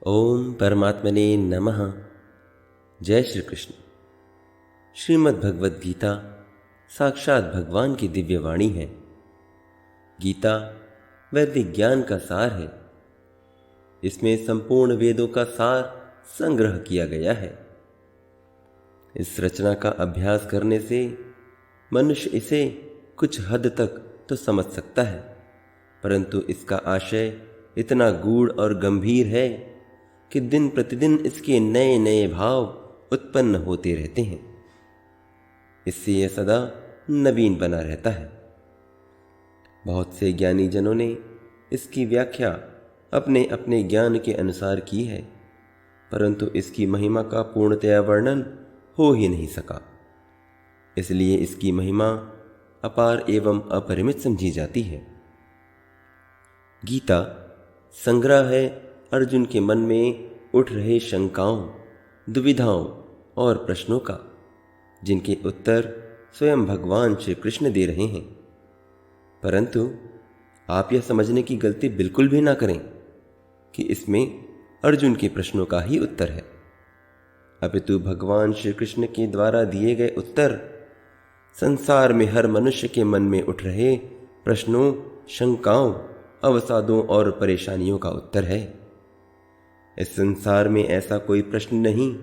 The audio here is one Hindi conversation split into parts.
ओम परमात्मने नमः। जय श्री कृष्ण। श्रीमद् भगवद गीता साक्षात भगवान की दिव्य वाणी है। गीता वैदिक ज्ञान का सार है। इसमें संपूर्ण वेदों का सार संग्रह किया गया है। इस रचना का अभ्यास करने से मनुष्य इसे कुछ हद तक तो समझ सकता है, परंतु इसका आशय इतना गूढ़ और गंभीर है कि दिन प्रतिदिन इसके नए नए भाव उत्पन्न होते रहते हैं। इससे यह सदा नवीन बना रहता है। बहुत से ज्ञानी जनों ने इसकी व्याख्या अपने अपने ज्ञान के अनुसार की है, परंतु इसकी महिमा का पूर्णतया वर्णन हो ही नहीं सका। इसलिए इसकी महिमा अपार एवं अपरिमित समझी जाती है। गीता संग्रह है अर्जुन के मन में उठ रहे शंकाओं, दुविधाओं और प्रश्नों का, जिनके उत्तर स्वयं भगवान श्री कृष्ण दे रहे हैं। परंतु आप यह समझने की गलती बिल्कुल भी ना करें कि इसमें अर्जुन के प्रश्नों का ही उत्तर है, अपितु भगवान श्री कृष्ण के द्वारा दिए गए उत्तर संसार में हर मनुष्य के मन में उठ रहे प्रश्नों, शंकाओं, अवसादों और परेशानियों का उत्तर है। इस संसार में ऐसा कोई प्रश्न नहीं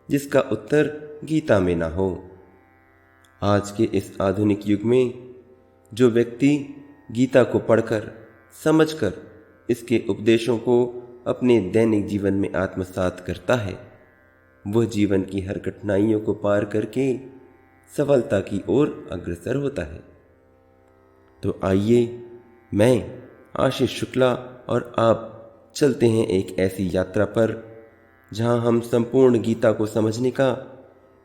जिसका उत्तर गीता में ना हो। आज के इस आधुनिक युग में जो व्यक्ति गीता को पढ़कर, समझकर इसके उपदेशों को अपने दैनिक जीवन में आत्मसात करता है, वह जीवन की हर कठिनाइयों को पार करके सफलता की ओर अग्रसर होता है। तो आइए, मैं आशीष शुक्ला और आप चलते हैं एक ऐसी यात्रा पर जहां हम संपूर्ण गीता को समझने का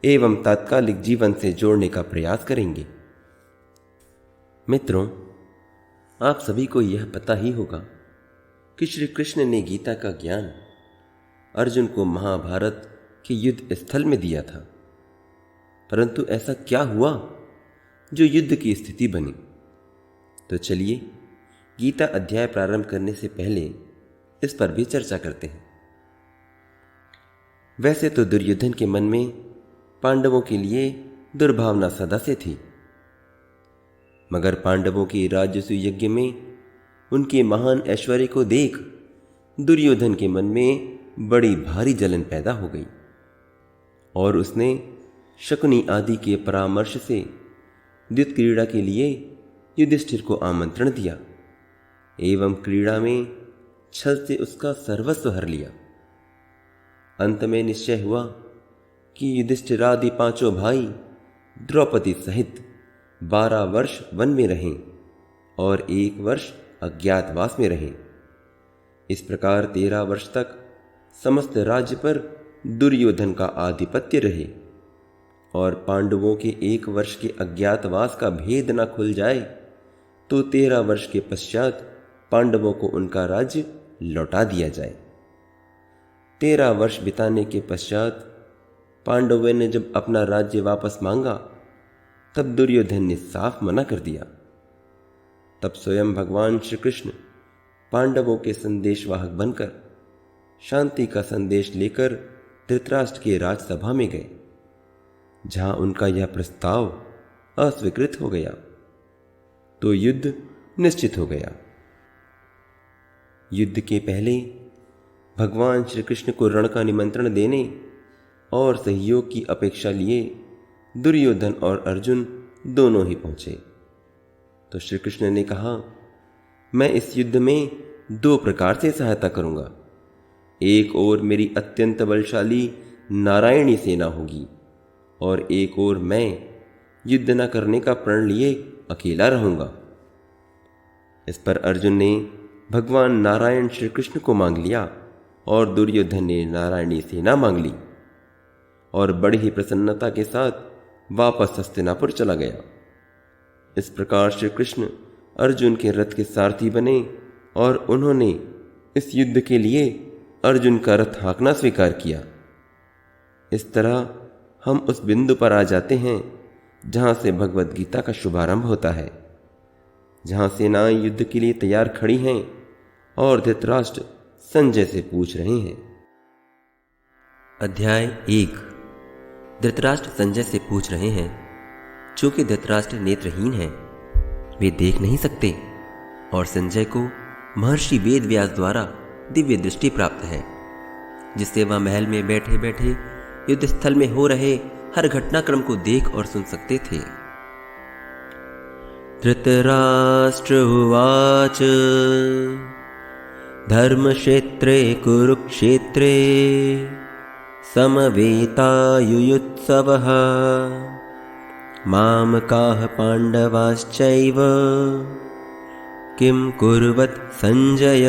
एवं तात्कालिक जीवन से जोड़ने का प्रयास करेंगे। मित्रों, आप सभी को यह पता ही होगा कि श्री कृष्ण ने गीता का ज्ञान अर्जुन को महाभारत के युद्ध स्थल में दिया था। परंतु ऐसा क्या हुआ जो युद्ध की स्थिति बनी? तो चलिए, गीता अध्याय प्रारंभ करने से पहले इस पर भी चर्चा करते हैं। वैसे तो दुर्योधन के मन में पांडवों के लिए दुर्भावना सदा से थी, मगर पांडवों के राजसूय यज्ञ में उनके महान ऐश्वर्य को देख दुर्योधन के मन में बड़ी भारी जलन पैदा हो गई और उसने शकुनी आदि के परामर्श से युद्ध क्रीड़ा के लिए युधिष्ठिर को आमंत्रण दिया एवं क्रीड़ा में छल से उसका सर्वस्व हर लिया। अंत में निश्चय हुआ कि युधिष्ठिर आदि पांचों भाई द्रौपदी सहित 12 वर्ष वन में रहें और 1 वर्ष अज्ञातवास में रहें। इस प्रकार 13 वर्ष तक समस्त राज्य पर दुर्योधन का आधिपत्य रहे और पांडवों के 1 वर्ष के अज्ञातवास का भेद न खुल जाए तो 13 वर्ष के पश्चात पांडवों को उनका राज्य लौटा दिया जाए। 13 वर्ष बिताने के पश्चात पांडवों ने जब अपना राज्य वापस मांगा, तब दुर्योधन ने साफ मना कर दिया। तब स्वयं भगवान श्री कृष्ण पांडवों के संदेशवाहक बनकर शांति का संदेश लेकर धृतराष्ट्र के राजसभा में गए, जहां उनका यह प्रस्ताव अस्वीकृत हो गया तो युद्ध निश्चित हो गया। युद्ध के पहले भगवान श्री कृष्ण को रण का निमंत्रण देने और सहयोग की अपेक्षा लिए दुर्योधन और अर्जुन दोनों ही पहुंचे। तो श्री कृष्ण ने कहा, मैं इस युद्ध में 2 प्रकार से सहायता करूंगा। एक ओर मेरी अत्यंत बलशाली नारायणी सेना होगी और एक ओर मैं युद्ध न करने का प्रण लिए अकेला रहूंगा। इस पर अर्जुन ने भगवान नारायण श्री कृष्ण को मांग लिया और दुर्योधन ने नारायणी सेना मांग ली और बड़ी ही प्रसन्नता के साथ वापस हस्तिनापुर चला गया। इस प्रकार श्री कृष्ण अर्जुन के रथ के सारथी बने और उन्होंने इस युद्ध के लिए अर्जुन का रथ हाँकना स्वीकार किया। इस तरह हम उस बिंदु पर आ जाते हैं जहां से भगवद गीता का शुभारंभ होता है, जहां सेनाएं युद्ध के लिए तैयार खड़ी हैं और धृतराष्ट्र संजय से पूछ रहे हैं। अध्याय 1। धृतराष्ट्र संजय से पूछ रहे हैं। चूंकि धृतराष्ट्र नेत्रहीन हैं, वे देख नहीं सकते, और संजय को महर्षि वेद व्यास द्वारा दिव्य दृष्टि प्राप्त है, जिससे वह महल में बैठे बैठे युद्ध स्थल में हो रहे हर घटनाक्रम को देख और सुन सकते थे। धृतराष्ट्र उवाच धर्मक्षेत्रे कुरुक्षेत्रे समवेतायुयुत्सवः मामकाः पांडवाश्चैव किं कुर्वत् संजय।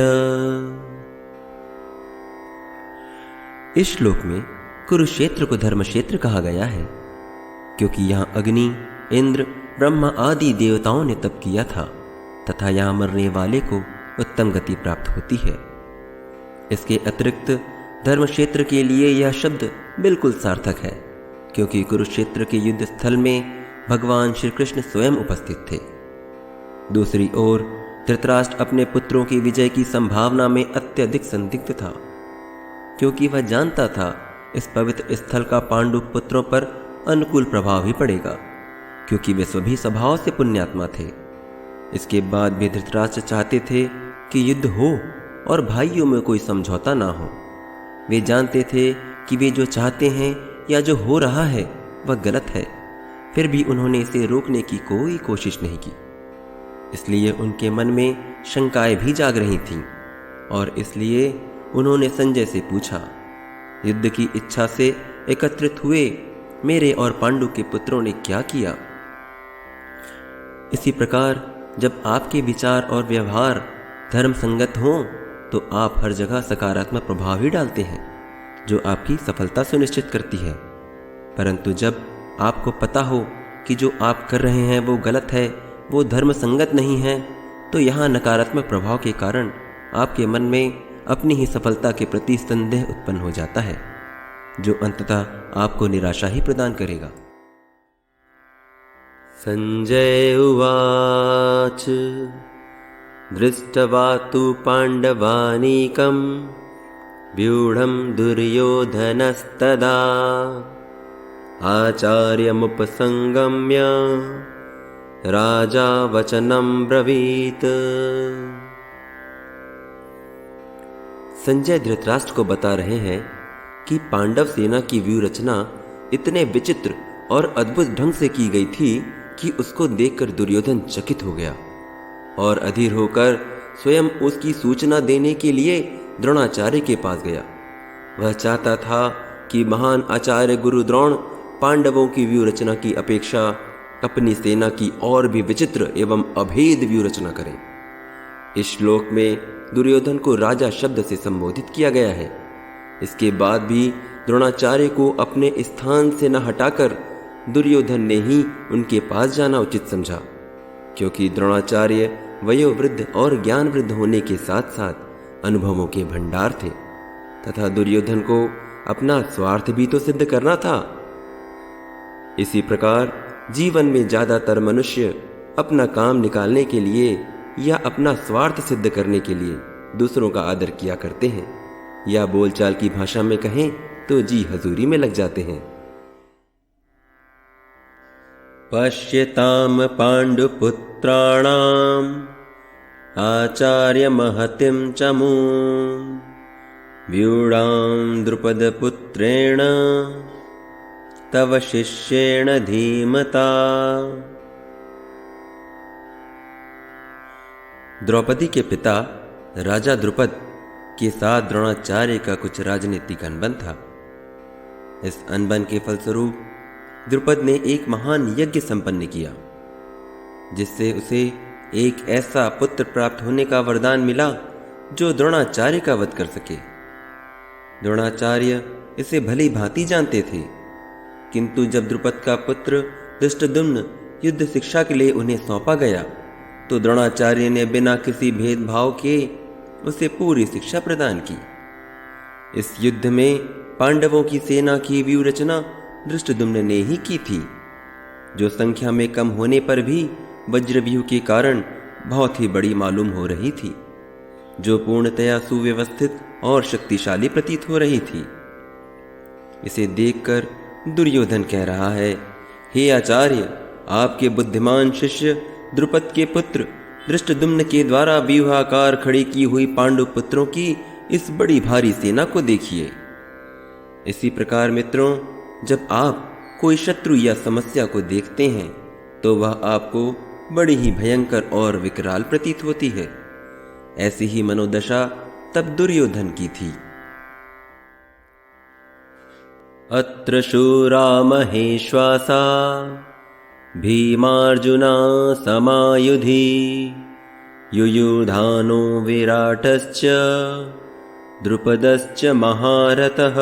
इस श्लोक में कुरुक्षेत्र को धर्मक्षेत्र कहा गया है, क्योंकि यहाँ अग्नि, इंद्र, ब्रह्मा आदि देवताओं ने तप किया था तथा यहाँ मरने वाले को उत्तम गति प्राप्त होती है। इसके अतिरिक्त धर्मक्षेत्र के लिए यह शब्द बिल्कुल सार्थक है, क्योंकि कुरुक्षेत्र के युद्ध स्थल में भगवान श्री कृष्ण स्वयं उपस्थित थे। दूसरी ओर धृतराष्ट्र अपने पुत्रों की विजय की संभावना में अत्यधिक संदिग्ध था, क्योंकि वह जानता था इस पवित्र स्थल का पांडु पुत्रों पर अनुकूल प्रभाव ही पड़ेगा, क्योंकि वे सभी स्वभाव से पुण्यात्मा थे। इसके बाद भी धृतराष्ट्र चाहते थे कि युद्ध हो और भाइयों में कोई समझौता ना हो। वे जानते थे कि वे जो चाहते हैं या जो हो रहा है वह गलत है, फिर भी उन्होंने इसे रोकने की कोई कोशिश नहीं की। इसलिए उनके मन में शंकाएं भी जाग रही थीं, और इसलिए उन्होंने संजय से पूछा, युद्ध की इच्छा से एकत्रित हुए मेरे और पांडु के पुत्रों ने क्या किया? इसी प्रकार जब आपके विचार और व्यवहार धर्म संगत हों तो आप हर जगह सकारात्मक प्रभाव ही डालते हैं, जो आपकी सफलता सुनिश्चित करती है। परंतु जब आपको पता हो कि जो आप कर रहे हैं वो गलत है, वो धर्म संगत नहीं है, तो यहाँ नकारात्मक प्रभाव के कारण आपके मन में अपनी ही सफलता के प्रति संदेह उत्पन्न हो जाता है, जो अंततः आपको निराशा ही प्रदान करेगा। संजय उवाच दृष्ट्वा तु पांडवानीकं व्यूढ़ं दुर्योधनस्तदा आचार्यमुपसंगम्य राजा वचनं ब्रवीत। संजय धृतराष्ट्र को बता रहे हैं कि पांडव सेना की व्यूह रचना इतने विचित्र और अद्भुत ढंग से की गई थी कि उसको देखकर दुर्योधन चकित हो गया और अधीर होकर स्वयं उसकी सूचना देने के लिए द्रोणाचार्य के पास गया। वह चाहता था कि महान आचार्य गुरु द्रोण पांडवों की व्यूह रचना की अपेक्षा अपनी सेना की और भी विचित्र एवं अभेद व्यूह रचना करें। इस श्लोक में दुर्योधन को राजा शब्द से संबोधित किया गया है। इसके बाद भी द्रोणाचार्य को अपने स्थान से न हटाकर दुर्योधन ने ही उनके पास जाना उचित समझा, क्योंकि द्रोणाचार्य वयोवृद्ध और ज्ञान वृद्ध होने के साथ साथ अनुभवों के भंडार थे, तथा दुर्योधन को अपना स्वार्थ भी तो सिद्ध करना था। इसी प्रकार जीवन में ज्यादातर मनुष्य अपना काम निकालने के लिए या अपना स्वार्थ सिद्ध करने के लिए दूसरों का आदर किया करते हैं, या बोलचाल की भाषा में कहें तो जी हजूरी में लग जाते हैं। पश्यताम पांडुपुत्राणाम आचार्य महतिम चमूं व्यूढ़ां द्रुपदपुत्रेण तव शिष्येण धीमता। द्रौपदी के पिता राजा द्रुपद के साथ द्रोणाचार्य का कुछ राजनीतिक अनबन था। इस अनबन के फलस्वरूप द्रुपद ने एक महान यज्ञ संपन्न किया, जिससे उसे एक ऐसा पुत्र प्राप्त होने का वरदान मिला जो द्रोणाचार्य का वध कर सके। द्रोणाचार्य इसे भली भांति जानते थे, किंतु जब द्रुपद का पुत्र धृष्टद्युम्न युद्ध शिक्षा के लिए उन्हें सौंपा गया तो द्रोणाचार्य ने बिना किसी भेदभाव के उसे पूरी शिक्षा प्रदान की। इस युद्ध में पांडवों की सेना की व्यूह रचना धृष्टद्युम्न ने ही की थी, जो संख्या में कम होने पर भी वज्रव्यूह के कारण बहुत ही बड़ी मालूम हो रही थी, जो पूर्णतया सुव्यवस्थित और शक्तिशाली प्रतीत हो रही थी। इसे देखकर दुर्योधन कह रहा है, हे आचार्य, आपके बुद्धिमान शिष्य द्रुपद के पुत्र धृष्टद्युम्न के द्वारा व्यूहाकार खड़ी की हुई पांडु पुत्रों की इस बड़ी भारी सेना को देखिए। इसी प्रकार मित्रों, जब आप कोई शत्रु या समस्या को देखते हैं तो वह आपको बड़ी ही भयंकर और विकराल प्रतीत होती है। ऐसी ही मनोदशा तब दुर्योधन की थी। अत्र शूरा महेश्वासा भीमार्जुना समायुधि युयुधानो विराटश्च द्रुपदश्च महारथः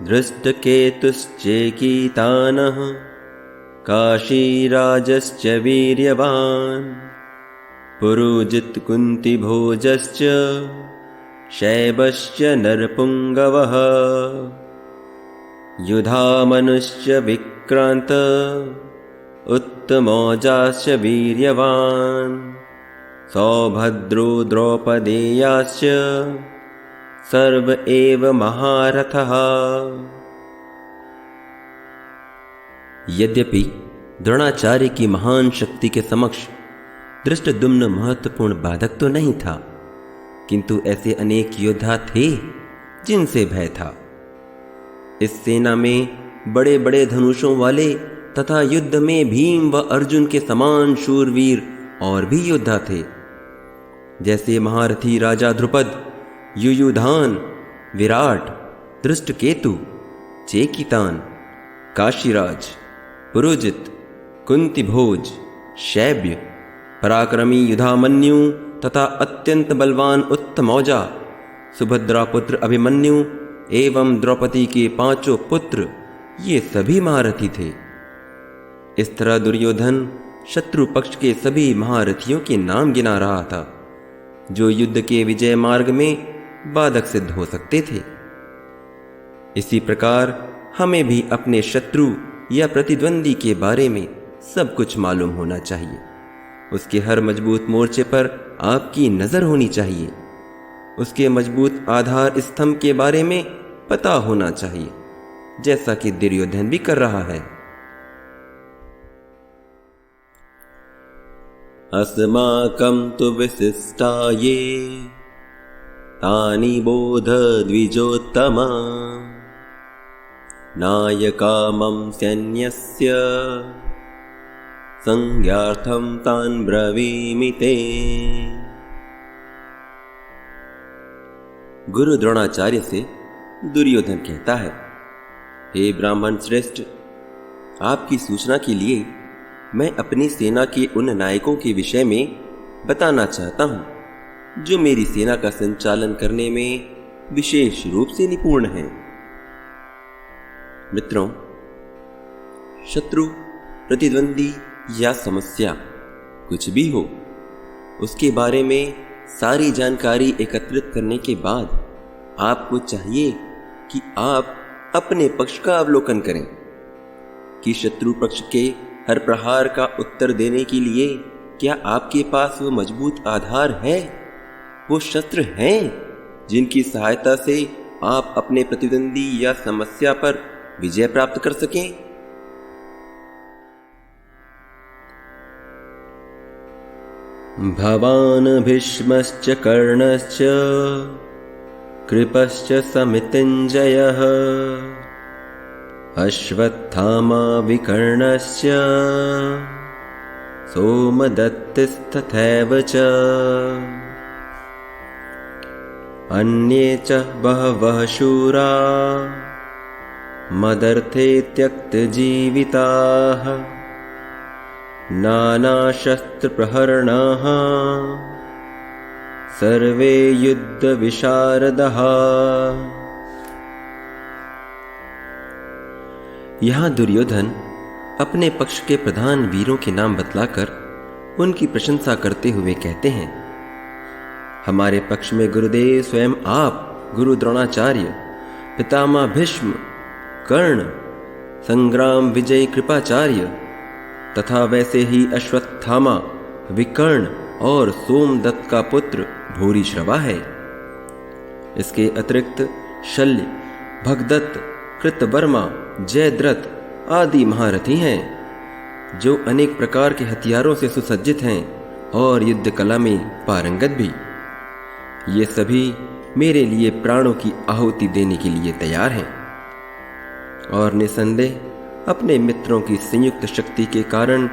धृष्टकेतुश्चेकितानः काशीराजश्च वीर्यवान् पुरुजित् कुन्तिभोजश्च शैबश्च नरपुङ्गवः युधामनुश्च विक्रान्त उत्तमौजाश्च वीर्यवान् सौभद्रो द्रौपदेयाश्च सर्व एव महारथः। यद्यपि द्रोणाचार्य की महान शक्ति के समक्ष धृष्टद्युम्न महत्वपूर्ण बाधक तो नहीं था, किंतु ऐसे अनेक योद्धा थे जिनसे भय था। इस सेना में बड़े बड़े धनुषों वाले तथा युद्ध में भीम व अर्जुन के समान शूरवीर और भी योद्धा थे, जैसे महारथी राजा द्रुपद, युयुधान, विराट, धृष्टकेतु, चेकितान, काशीराज, पुरोजित, कुंतीभोज, शैब्य, पराक्रमी युधामन्यु तथा अत्यंत बलवान उत्तमौजा, सुभद्रा पुत्र अभिमन्यु एवं द्रौपदी के 5 पुत्र, ये सभी महारथी थे। इस तरह दुर्योधन शत्रु पक्ष के सभी महारथियों के नाम गिना रहा था, जो युद्ध के विजय मार्ग में बाधक सिद्ध हो सकते थे। इसी प्रकार हमें भी अपने शत्रु या प्रतिद्वंदी के बारे में सब कुछ मालूम होना चाहिए। उसके हर मजबूत मोर्चे पर आपकी नजर होनी चाहिए। उसके मजबूत आधार स्तंभ के बारे में पता होना चाहिए, जैसा कि दुर्योधन भी कर रहा है। अस्माकं तु विशिष्टा ये तानि बोध द्विजोत्तमा नायकामं सैन्यस्य संज्ञार्थं तान् ब्रवीमि ते। गुरु द्रोणाचार्य से दुर्योधन कहता है, हे ब्राह्मण श्रेष्ठ, आपकी सूचना के लिए मैं अपनी सेना के उन नायकों के विषय में बताना चाहता हूं, जो मेरी सेना का संचालन करने में विशेष रूप से निपुण हैं। मित्रों, शत्रु, प्रतिद्वंदी या समस्या कुछ भी हो, उसके बारे में सारी जानकारी एकत्रित करने के बाद आपको चाहिए कि आप अपने पक्ष का अवलोकन करें कि शत्रु पक्ष के हर प्रहार का उत्तर देने के लिए क्या आपके पास वो मजबूत आधार है, वो शस्त्र हैं जिनकी सहायता से आप अपने प्रतिद्वंदी या समस्या पर विजय प्राप्त कर सकें। भवान् भीष्मश्च कर्णश्च कृपश्च समितिञ्जयः अश्वत्थामा विकर्णश्च सोमदत्तिस्तथैव च अन्ये च बहवः शूरा मदर्थे त्यक्तजीविताः नानाशस्त्रप्रहरणाः सर्वे युद्धविशारदाः। यहाँ दुर्योधन अपने पक्ष के प्रधान वीरों के नाम बतलाकर उनकी प्रशंसा करते हुए कहते हैं, हमारे पक्ष में गुरुदेव स्वयं आप, गुरु द्रोणाचार्य, पितामह भीष्म, कर्ण, संग्राम विजय कृपाचार्य तथा वैसे ही अश्वत्थामा, विकर्ण और सोमदत्त का पुत्र भूरिश्रवा है। इसके अतिरिक्त शल्य, भगदत्त, कृतवर्मा, जयद्रथ आदि महारथी हैं, जो अनेक प्रकार के हथियारों से सुसज्जित हैं और युद्ध कला में पारंगत भी। ये सभी मेरे लिए प्राणों की आहुति देने के लिए तैयार हैं और निसंदेह अपने मित्रों की संयुक्त शक्ति के कारण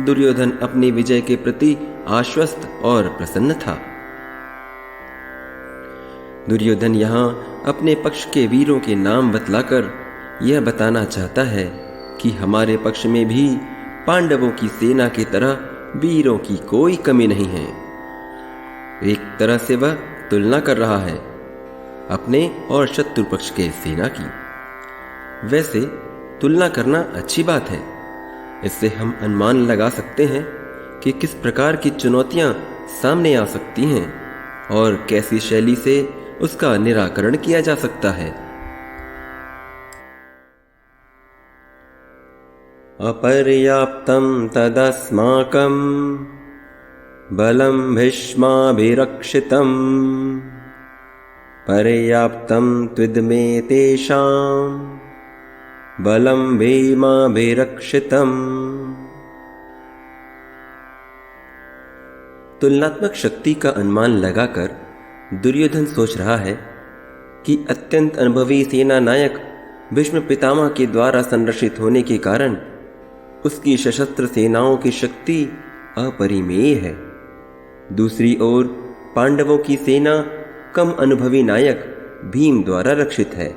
दुर्योधन अपनी विजय के प्रति आश्वस्त और प्रसन्न था। दुर्योधन यहाँ अपने पक्ष के वीरों के नाम बतलाकर यह बताना चाहता है कि हमारे पक्ष में भी पांडवों की सेना की तरह वीरों की कोई कमी नहीं है। एक तरह से वह तुलना कर रहा है अपने और शत्रु पक्ष के सेना की। वैसे तुलना करना अच्छी बात है। इससे हम अनुमान लगा सकते हैं कि किस प्रकार की चुनौतियां सामने आ सकती हैं और कैसी शैली से उसका निराकरण किया जा सकता है। अपर्याप्तं तदस्माकं बलं भीष्माभिरक्षितं पर्याप्तं त्विदमे तेषां बलं भीमाभिरक्षितं। तुलनात्मक शक्ति का अनुमान लगाकर दुर्योधन सोच रहा है कि अत्यंत अनुभवी सेना नायक भीष्म पितामह के द्वारा संरक्षित होने के कारण उसकी सशस्त्र सेनाओं की शक्ति अपरिमेय है। दूसरी ओर पांडवों की सेना कम अनुभवी नायक भीम द्वारा रक्षित है,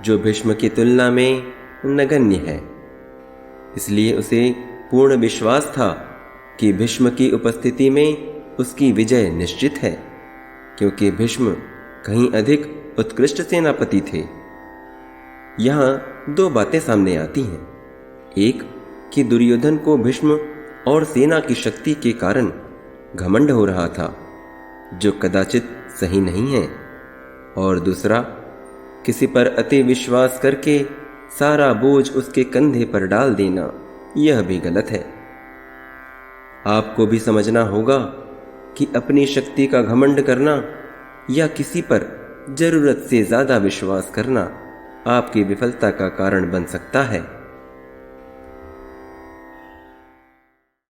जो भीष्म की तुलना में नगण्य है। इसलिए उसे पूर्ण विश्वास था कि भीष्म की उपस्थिति में उसकी विजय निश्चित है, क्योंकि भीष्म कहीं अधिक उत्कृष्ट सेनापति थे। यहाँ दो बातें सामने आती हैं। एक कि दुर्योधन को भीष्म और सेना की शक्ति के कारण घमंड हो रहा था, जो कदाचित सही नहीं है, और दूसरा किसी पर अति विश्वास करके सारा बोझ उसके कंधे पर डाल देना, यह भी गलत है। आपको भी समझना होगा कि अपनी शक्ति का घमंड करना या किसी पर जरूरत से ज्यादा विश्वास करना आपकी विफलता का कारण बन सकता है।